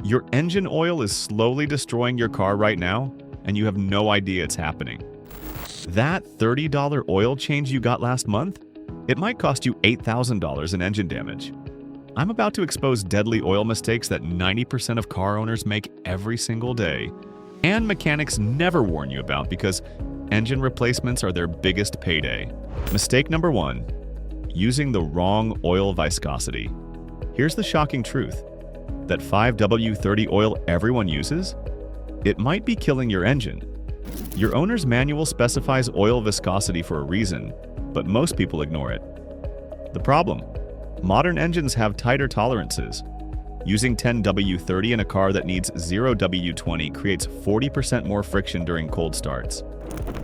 Your engine oil is slowly destroying your car right now, and you have no idea it's happening. That $30 oil change you got last month, it might cost you $8,000 in engine damage. I'm about to expose deadly oil mistakes that 90% of car owners make every single day, and mechanics never warn you about because engine replacements are their biggest payday. Mistake number 1. Using the wrong oil viscosity. Here's the shocking truth. That 5W30 oil everyone uses? It might be killing your engine. Your owner's manual specifies oil viscosity for a reason, but most people ignore it. The problem? Modern engines have tighter tolerances. Using 10W30 in a car that needs 0W20 creates 40% more friction during cold starts.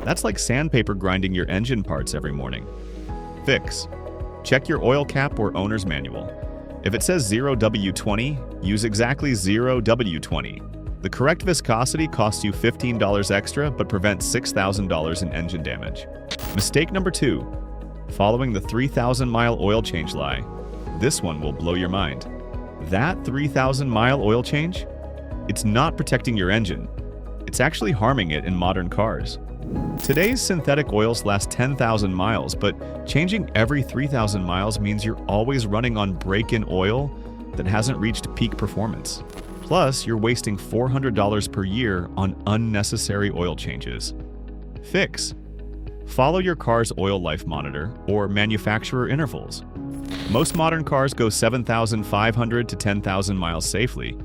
That's like sandpaper grinding your engine parts every morning. Fix. Check your oil cap or owner's manual. If it says 0W20, use exactly 0W20. The correct viscosity costs you $15 extra but prevents $6,000 in engine damage. Mistake number 2. Following the 3,000-mile oil change lie. This one will blow your mind. That 3,000-mile oil change? It's not protecting your engine. It's actually harming it in modern cars. Today's synthetic oils last 10,000 miles, but changing every 3,000 miles means you're always running on break-in oil that hasn't reached peak performance. Plus, you're wasting $400 per year on unnecessary oil changes. Fix. Follow your car's oil life monitor or manufacturer intervals. Most modern cars go 7,500 to 10,000 miles safely.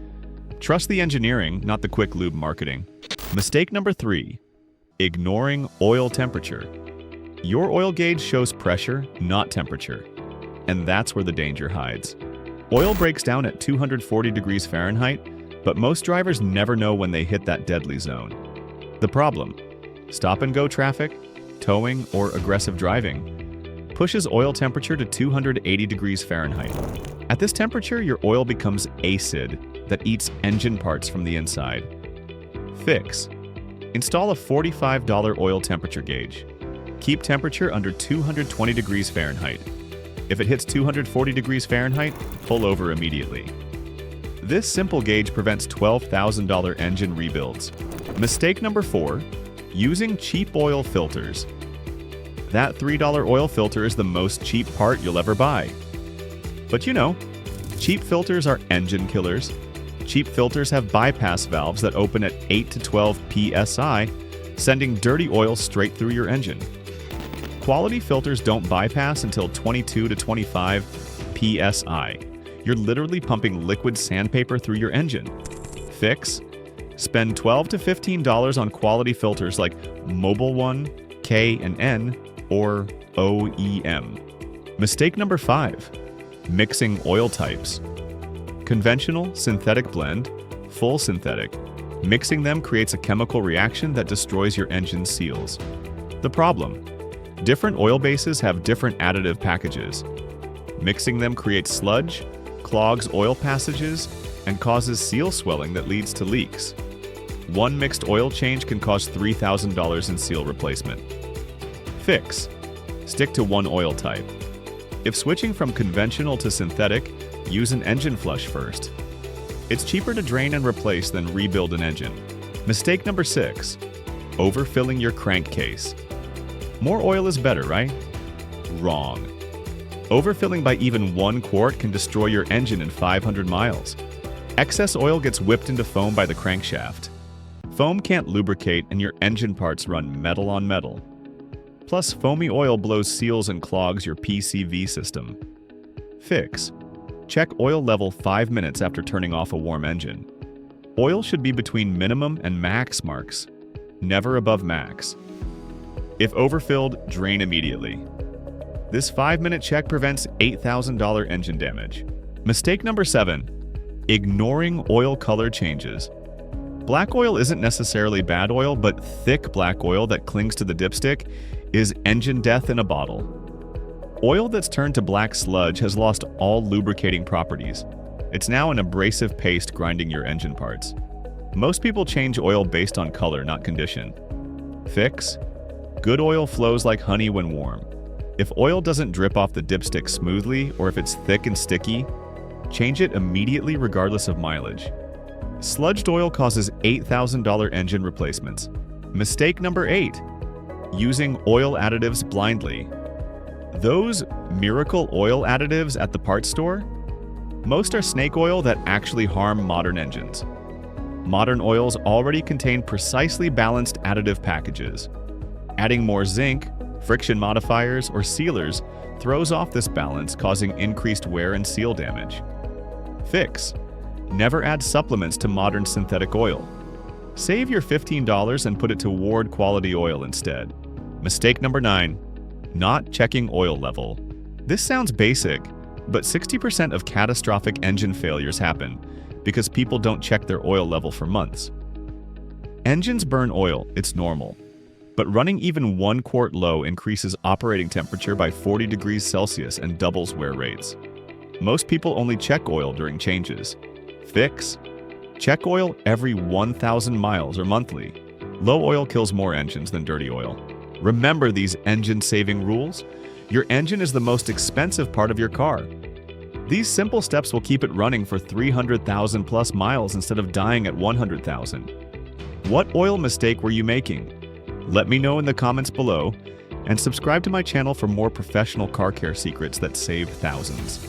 Trust the engineering, not the quick lube marketing. Mistake number 3. Ignoring oil temperature. Your oil gauge shows pressure, not temperature. And that's where the danger hides. Oil breaks down at 240 degrees Fahrenheit, but most drivers never know when they hit that deadly zone. The problem? Stop-and-go traffic, towing, or aggressive driving pushes oil temperature to 280 degrees Fahrenheit. At this temperature, your oil becomes acid that eats engine parts from the inside. Fix. Install a $45 oil temperature gauge. Keep temperature under 220 degrees Fahrenheit. If it hits 240 degrees Fahrenheit, pull over immediately. This simple gauge prevents $12,000 engine rebuilds. Mistake number 4. Using cheap oil filters. That $3 oil filter is the most cheap part you'll ever buy. But you know, cheap filters are engine killers. Cheap filters have bypass valves that open at 8 to 12 psi, sending dirty oil straight through your engine. Quality filters don't bypass until 22 to 25 psi. You're literally pumping liquid sandpaper through your engine. Fix. Spend $12 to $15 on quality filters like Mobil 1, K and N, or OEM. Mistake number 5. Mixing oil types. Conventional, synthetic blend, full synthetic. Mixing them creates a chemical reaction that destroys your engine's seals. The problem? Different oil bases have different additive packages. Mixing them creates sludge, clogs oil passages, and causes seal swelling that leads to leaks. One mixed oil change can cost $3,000 in seal replacement. Fix. Stick to one oil type. If switching from conventional to synthetic, use an engine flush first. It's cheaper to drain and replace than rebuild an engine. Mistake number 6. Overfilling your crankcase. More oil is better, right? Wrong. Overfilling by even 1 quart can destroy your engine in 500 miles. Excess oil gets whipped into foam by the crankshaft. Foam can't lubricate and your engine parts run metal on metal. Plus, foamy oil blows seals and clogs your PCV system. Fix. Check oil level 5 minutes after turning off a warm engine. Oil should be between minimum and max marks, never above max. If overfilled, drain immediately. This 5-minute check prevents $8,000 engine damage. Mistake number 7. Ignoring oil color changes. Black oil isn't necessarily bad oil, but thick black oil that clings to the dipstick is engine death in a bottle. Oil that's turned to black sludge has lost all lubricating properties. It's now an abrasive paste grinding your engine parts. Most people change oil based on color, not condition. Fix. Good oil flows like honey when warm. If oil doesn't drip off the dipstick smoothly, or if it's thick and sticky, change it immediately regardless of mileage. Sludged oil causes $8,000 engine replacements. Mistake number 8. Using oil additives blindly. Those miracle oil additives at the parts store? Most are snake oil that actually harm modern engines. Modern oils already contain precisely balanced additive packages. Adding more zinc, friction modifiers, or sealers throws off this balance, causing increased wear and seal damage. Fix: never add supplements to modern synthetic oil. Save your $15 and put it to Ward quality oil instead. Mistake number 9. Not checking oil level. This sounds basic, but 60% of catastrophic engine failures happen because people don't check their oil level for months. Engines burn oil, it's normal. But running even 1 quart low increases operating temperature by 40 degrees Celsius and doubles wear rates. Most people only check oil during changes. Fix: check oil every 1,000 miles or monthly. Low oil kills more engines than dirty oil. Remember these engine-saving rules. Your engine is the most expensive part of your car. These simple steps will keep it running for 300,000 plus miles instead of dying at 100,000. What oil mistake were you making? Let me know in the comments below, and subscribe to my channel for more professional car care secrets that save thousands.